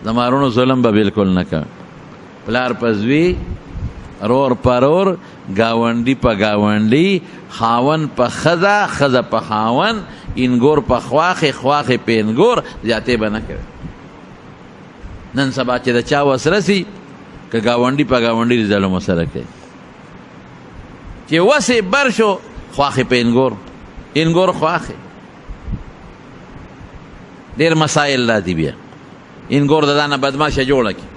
زمارونو ظلم به بالکل نه کوي. پلار په زوی، رور په رور، ګاونډي په ګاونډي، خاون په ښځه، ښځه په خاون، انګور په خواښې، خواښې په انګور، زیاتې به نه کوي. نن سبا چې د چا وس رسي که ګاونډي په ګاونډي ظلم ورسره کوي، چې وس یې بر شو خواښې په انګور، انګور خواښې. ډېر مسایل را دي. بیا انګور د دا نه بدماشه جوړه کړي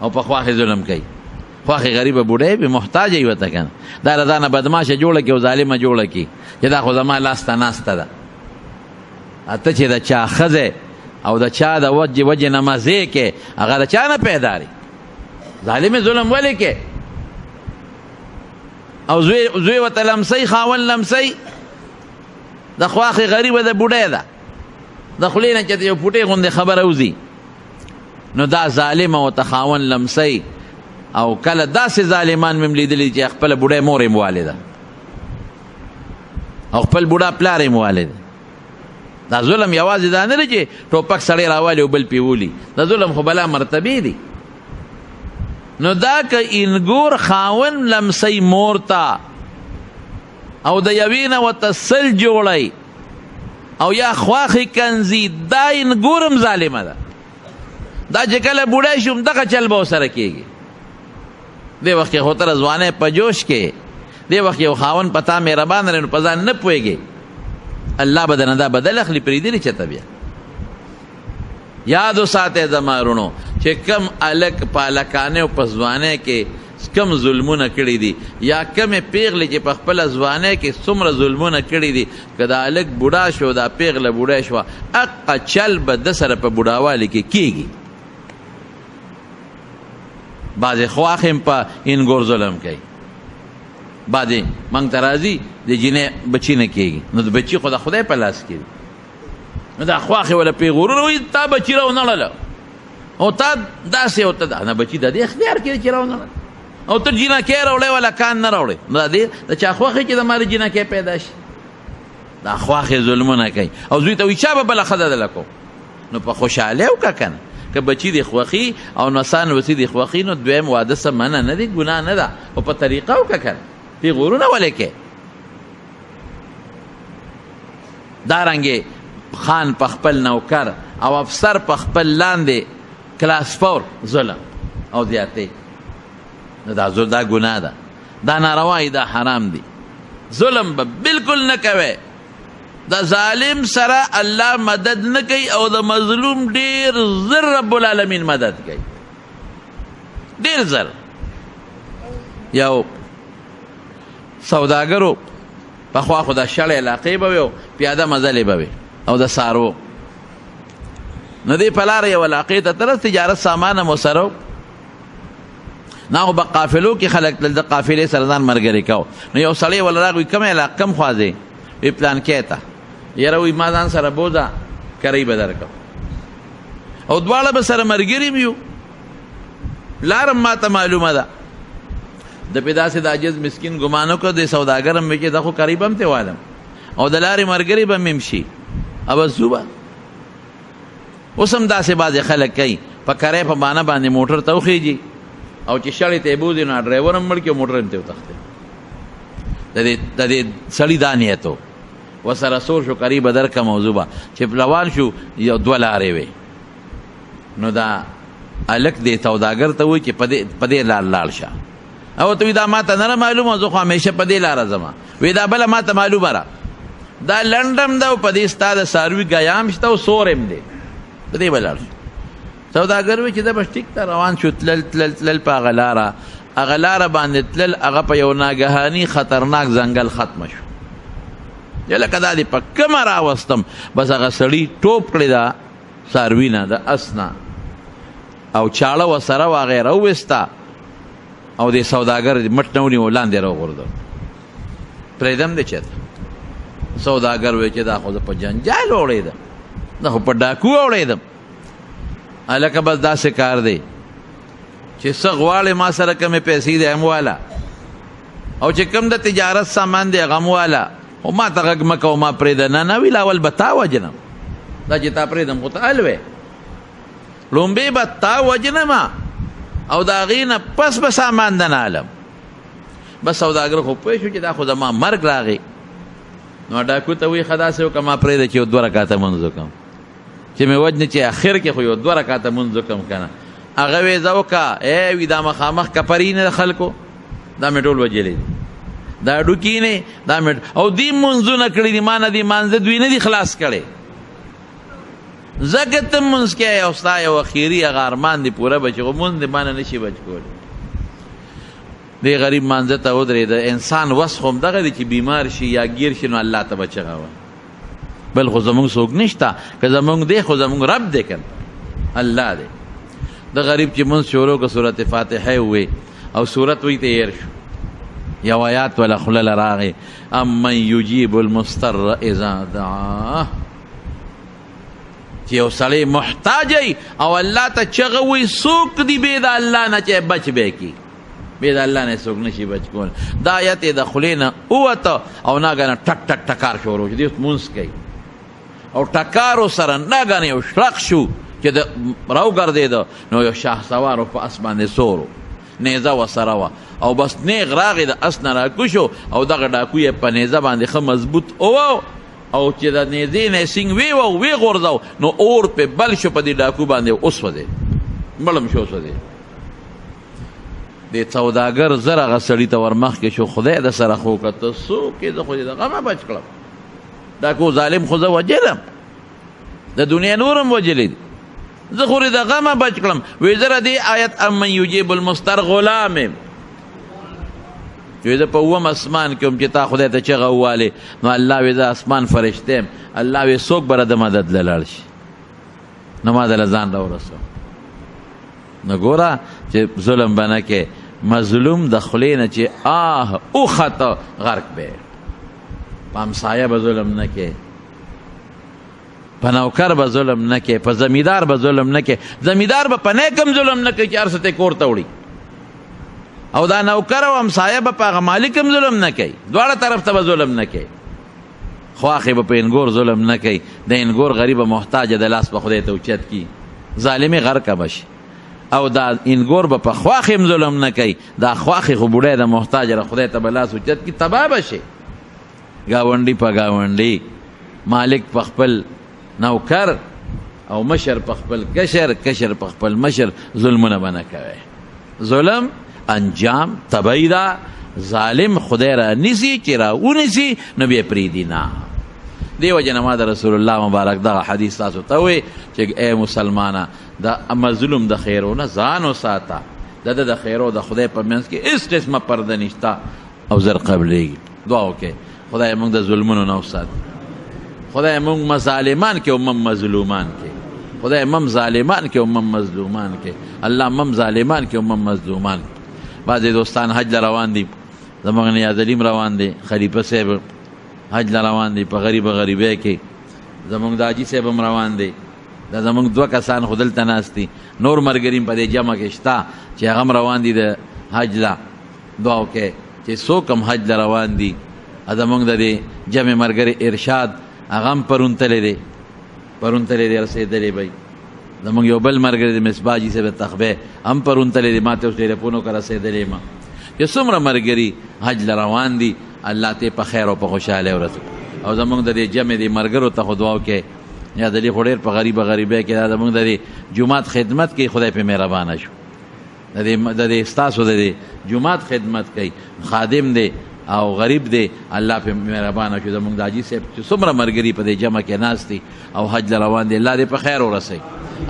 او په خواښې ظلم کوي. خواښې غریبه بوډۍ وي، محتاجه یې ورته که نه، دا له دا نه بدماشه جوړه کړي او ظالمه جوړه کړي چې دا خو زما لاسته ناسته ده. ته چې د چا ښځې او د چا د وجې نه مزې کې، هغه د چا نه پیدا دی. ظالمې ظلم ولې کې؟ او زوی ورته لمسی، خاون لمسی، د خواښې غریبه د بوډۍ ده، د خولې نه چې یو پوټې غوندې خبره وځي، نو دا ظالمه ورته خاون لمسی. او کله داسې ظالمان مې لیدلي چې خپله بوډۍ مور یې والده او خپل بوډا پلار یې والده. دا ظلم یوازې دا نه دی چې ټوپک سړی راوالي او بل پې ولي، دا ظلم خو بلا مرتبې دي. نو دا که انګور خاون لمسی مور ته او د یوې نه ورته سل جوړی او یا خواښې کنځي، دا انګورم ظالمه ده. دا چې کله بوډی شوم دغه چل به ورسره کېږي. دې وخت کې خو ته ځوانۍ په جوش کې، دې وخت یو خاون په تا مهربان دی نو په ځان نه پوهېږي، الله به درنه دا بدل اخلي. پرېږدي چېرته بیا یاد وساتئ زما وروڼو چې کم هلک په هلکانۍ او په ځوانۍ کې کم ظلمونه کړي دي، یا کمې پیغلې چې په خپله ځوانۍ کې څومره ظلمونه کړي دي، که دا هلک بوډا شو، دا پیغله بوډۍ شوه، حقه چل به ده سره په بوډاوالي کې کېږي. بعضې خواښې هم په انګور ظلم کوي، بعضې موږ ته راځي د جینۍ بچي نه کېږي، نو د بچي خو د خدای په لاس کې دي. نو دا خواښې وله پیغورونه وایي تا بچي راونړله او تا داسې او ته دا نه بچي د دې اختیار کې دی چې راونړله او ته جینکۍ راوړی ولا کان نه راوړی. نو د چا خوښې چې د مالې جینکۍ پیدا شي. دا خواښې ظلمونه کوي او زوی ته وایي چا به بله ښځه دله کو. نو په خوشحالۍ وکړه که نه، که بچي دې خوښي او نسان وسي دې خوښي، نو دویم واده څه منع نه دی، ګناه نه ده، خو په طریقه وکړه که نه. پیغورونه ولې کوې؟ دارنګې خان په خپل نوکر او افسر په خپل لاندې کلاس فور ظلم او زیاتې، نو دا ګناه ده، دا ناروا ده، حرام دی. ظلم به بالکل نه کوئ. د ظالم سره الله مدد نه کوي او د مظلوم ډېر زر رب العالمین مدد کوي، ډېر زر. یو سوداګرو پخوا خو د شړې علاقې به وي او پیاده مزلې به وي او د سارو، نو دې په لاره یو علاقې ته تلل، تجارت سامان هم ورسره نه خو په قافلو کې خلک تلل، د قافلې سره ځان ملګري کو. نو یو سړی وله راغی کوم علاقه کم خوا ځې؟ وی پلانکۍ ته. یاره وی ما ځان سره بوځه کرۍ به درکړم او دواړه به سره ملګري م یو، لارم ما ته معلومه ده. د پې داسې د عاجز مسکین ګمان وکړه د سوداګر هم وی چې دا خو قریب هم ته والم او د لارې ملګري به مې هم شي او بس ځو به. اوس هم داسې بعضې خلک کوي، په کرۍ په بانه باندې موټر ته وخېږي او چې شړې ته یې بوځي نو ډرایور هم مړ کړي او موټر هم ته وتښتي. د دې سړي دا نیت و، ورسره سور شو قریبه درکه موضوع به چې روان شو یو دوه لارې وې. نو دا هلک دې سوداګر ته وایي چې په دې لار لاړ شه، او ته وایي دا ما ته نه معلومه، زه خو همیشه په دې لاره ځمه. وایي دا بله ما ته معلومه را، دا لنډم ده او په دې ستا د څاروي ګیام شته او سور هم دی، په دې به لاړ شو. سوداګر وایي چې دا بس ټیک ته روان شو، تلل په هغه لاره باندې تلل، هغه په یو ناګهاني خطرناک ځنګل ختمه شو. لکه دا دې په کومه راوستم، بس هغه سړي ټوپ کړې ده څاروي نه، د اس نه، او چاړه ورسره وه هغه یې راوویسته او دې سوداګر مټ نه ونیو لاندې راوغورځو. پرېږدم دې چېرته؟ سوداګر وایي چې دا خو زه په جنجال اوړېدم، دا خو په ډاکو اوړېدم. هلکه بس داسې کار دی چې څه غواړې ما سره کمې پیسې دی هم واله او چې کوم د تجارت سامان دی هغه هم واله، خو ما ته غږ مه کوه ما پرېږده. نه ویل اول به تا وجنم، دا چې تا پرېږدم خو ته ال وې. لومبې به تا وجنما او د هغې نه پس به سامان دنالم. بس سوداګر خو پوه شو چې دا خو زما مرګ راغی. نو ډاکو ته وایي ښه داسې وکړه ما پرېږده چې یو 2 رکاته مونځ وکړم چې مې وجنې چې اخر کې خو یو 2 رکاته مونځ وکړم که نه. هغه وی زه وکړه وي دا مخامخ کپري نه د خلکو دا مې ټول وجلی دي دا ډوکي نه دا مې او دوی مونځونه کړي دي ما نه دي مانځه دوی نه دي خلاص کړی. ځکه ته مونځ کوې او ستا یو اخري هغه ارمان دي پوره به چې خو مونځ دې ما نه نشي بچ کولی. دې غریب مانځه ته ودرېده. انسان وس خو همدغه دی چې بیمار شي یا ګیر شي نو الله ته به چغه وایي. بل خو زمونږ څوک نشته که زمونږ دی خو زمونږ رب دی که الله دی. د غریب چې مونځ شروع که صورت فاتحه ووی او صورت وی تیر شو یو آیات ولا خوله له راغی امن یجیب المضطر اذا دعاه چې یو سړی محتاج ای او الله ته چغه وی څوک دی بې د الله نه چې بچ به کی بې د الله نه څوک نشي بچ کول. دا آیت د خولې نه ووته او ناګانه ټک ټک ټکار شروع شو. دی اوس مونځ کوي او ټکارو سره ناګانه یو شرق شو چې د راوګرځېده نو یو شهسوارو په اس باندې سورو نیزه ورسره وه او بس نیغ راغی د اس نه راکوشو او دغه ډاکو یې په نیزه باندې ښه مضبوط ووه او چې د نیزې نه یې سینګ ویوه ویې غورځو نو اور پې بل شو په دې ډاکو باندې وسوځېد مړم شو سوځېد. دې سوداګر زر هغه سړي ته ور مخکې شو خدای د سره خو که ته څوک یې زه خو دې د غمه بچ کړم ډاکو ظالم خو زه وجلم د دنیا نورم وجلی دي زه خو د غمه بچ کړم. وی زه دې آیت امن یجیب المضطر غلام یم وی زه په اووم اسمان کې هم چې تا خدای ته چغه ووالې نو الله وی زه اسمان فرشته یم. الله وی څوک به د مدد له لاړ شي نو ما دله ځان راورسوه. نو ګوره چې ظلم به نه کې مظلوم د خولې نه چې اوخته غرق به په همسایه به ظلم نه کې په نوکر به ظلم نه کې په زمیندار به ظلم نه کې. زمیندار به په نیکم ظلم نه کوي چې هر څه ته کور ته وړي او دا نوکر او همسایه به په هغه مالک هم ظلم نه کوي. دواړه طرف ته به ظلم نه کوي. خواښې به په انګور ظلم نه کوي. د انګور غریبه محتاجه د لاس به خدای ته اوچت کي ظالمې غرقه به شي او دا انګور به په خواښې هم ظلم نه کوي. دا خواښې خو بوډۍ د محتاجه د خدای ته به لاس اوچت کي تباه به شي. ګاونډي په ګاونډي مالک په خپل نوکر او مشر په خپل کشر کشر په خپل مشر ظلمونه به نه کوي. ظلم انجام طبعی ده. ظالم خدای را نیسي چې را ونیسي نو بیا پرېږدي نه. دې وجه نه ما د رسول الله مبارک دغه حدیث تاسو ته وایي چې ای مسلمانه د مظلوم د خیرونه ځان وساته. د خیرو د خدای په منځ کې هېڅ قسمه پرده نشته او زر قبلېږي. دعا وکړئ خدای موږ د ظلمونو نه وساتي. خدای موږ مظالمان کې او مم مظلومان کې. خدای مم ظالمان کې او مم مظلومان کې. الله مم ظالمان کې او مم مظلومان کې. بعضې دوستان حج روان دي زموږ نیاز علیم روان دی خلیفه صاحب حج روان دی په غریبۍ کې زموږ د حاجي صاحب هم روان دی. دا زموږ 2 کسان خو دلته ناست دي نور ملګري په دې جمع کې شته چې هغه هم روان دي د حج له. دعا وکړئ چې څوک هم حج له روان دي. زموږ د دې جمع ملګري ارشاد هغه هم پرون تللی دی رسېدلی به زموږ یو بل ملګری د مصباح جي صاحب تخبه هم پرون تللی دی ما ته اوس ټلیفون وکړه رسېدلی یم چې څومره ملګري حج له روان دي الله ته په خیر او په خوشحالۍ ورسوي. او زموږ د دې جمع د ملګرو ته خو دعا وکړئ یا د دې خو ډېر په غریبۍ کې دا زموږ د دې جومات خدمت کوي خدای پې مهربانه شو. د دې ستاسو د دې جومات خدمت کوي خادم دی او غریب دی الله په مهربانه شو. زموږ د حاجي صاحب چې څومره ملګري په دې جمع کې ناست دي او حج روان دي الله دې په خیر ورسوي.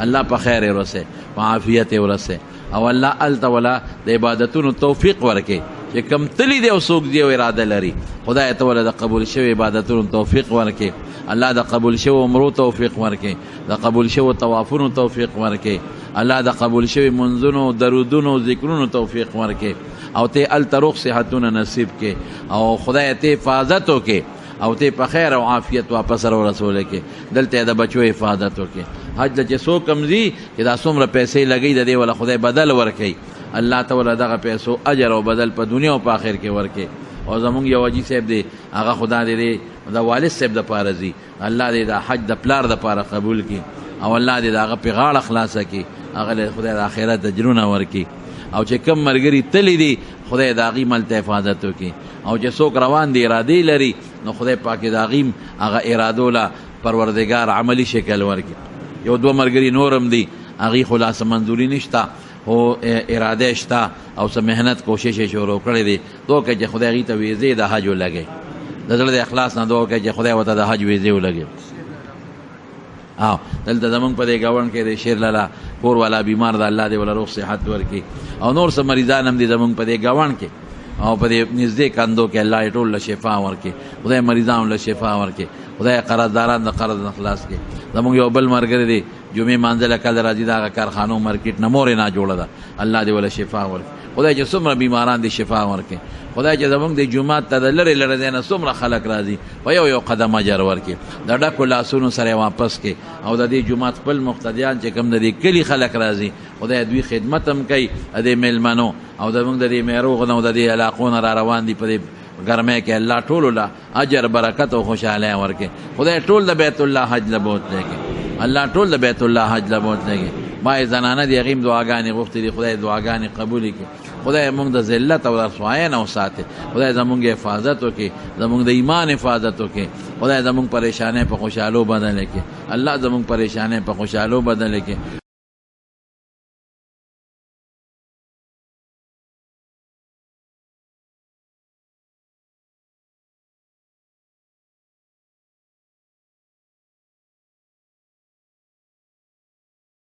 الله په خیر یې ورسوي په عافیت یې ورسوي او الله هلته ولا د عبادتونو توفیق ورکړي چې کم تلي دی او څوک دی او اراده لري خدای ته ولا د قبول شوي عبادتونو توفیق ورکړي. الله د قبول شوي عمرو توفیق ورکړي. د قبول شوي طوافونو توفیق ورکړي. الله د قبول شوي منځونو درودونو ذکرونو توفیق ورکړي او ته هلته روغ صحتونه نصیب کې او خدای ته حفاظت وکړي او ته په خیر او عافیت واپس ورسولی کې دلته د بچو حفاظت وکړي. حج ته چې څوک هم ځي چې دا څومره پیسې لګوي د دې ولا خدای بدل ورکوي. الله ته ولا دغه پیسو اجر او بدل په دنیا او په آخر کې ورکوي. او زمونږ یو حاجي صاحب دی هغه خدا دې د والد صاحب دپاره ځي الله دې د حج د پلار دپاره قبول کړي او الله دې دغه په غاړه خلاصه کړي، هغه له خدای د آخرت اجرونه ورکړي، او چې کم ملګري تللی دي خدای د هغې مل ته حفاظت وکړي، او چې څوک روان دي ارادې لري نو خدای پاک د هغې هغه ارادو له پروردګار عملی شکل ورکړي. یو دوه ملګري نورم دي هغې خلاصه منظوري نشته خو اراده شته او څه محنت کوشش یې شروع کړی دی، دعا کوي چې خدای هغې ته ویزې د حج ولګوي، د زړه د اخلاص نه دعا کوي چې خدای ورته د حج ویزې ولګوي. او دلته زمونږ په دې ګاونډ کې د شیر لالا کور والا بیمار ده، الله دې ولا روغ صحت ورکړي، او نور څه مریضان هم دي زمونږ په دې ګاونډ کې او په دې نږدې کندو کې الله یې ټول له شفا ورکړي، خدای مریضانو له شفا ورکړي، خدای قرضداران د قرض نه خلاص کړي. زمونږ یو بل ملګری دی جمعې مانځله کله راځي د هغه کارخانو مارکیټ نه مور یې نه جوړه ده، الله دې ولا شفا ورکړي، خدای چې څومره بیماران دي شفا ورکړي، خدای چې زمونږ د جومات ته د لرې لرې ځای نه څومره خلک راځي په یو یو قدم اجر ورکړي، د ډکو لاسونو سره یې واپس کړي، او د دې جومات خپل مقتدیان چې کوم د دې کلي خلک راځي خدای دوی خدمت هم کوي د دې میلمنو، او زمونږ د دې میروغ نه او د دې علاقو نه را روان دي په دې ګرمۍ کې، الله ټولو له اجر برکت او خوشحالۍ ورکړي، خدای ټول د بیت الله حج له بوتلی کړي، الله ټول د بیت الله حج له بوتلی کړي. ما زنانه دي هغې هم دعاګانې غوښتې دي، خدای دعاګانې قبولې کړي، خدای موږ د ذلت او رسوایۍ نه وساتي، خدای زموږ حفاظت وکړي، زموږ د ایمان حفاظت وکړي، خدای زموږ پریشانۍ په خوشحالو بدله کړي، الله زموږ پریشانۍ په خوشحالو بدله کړي.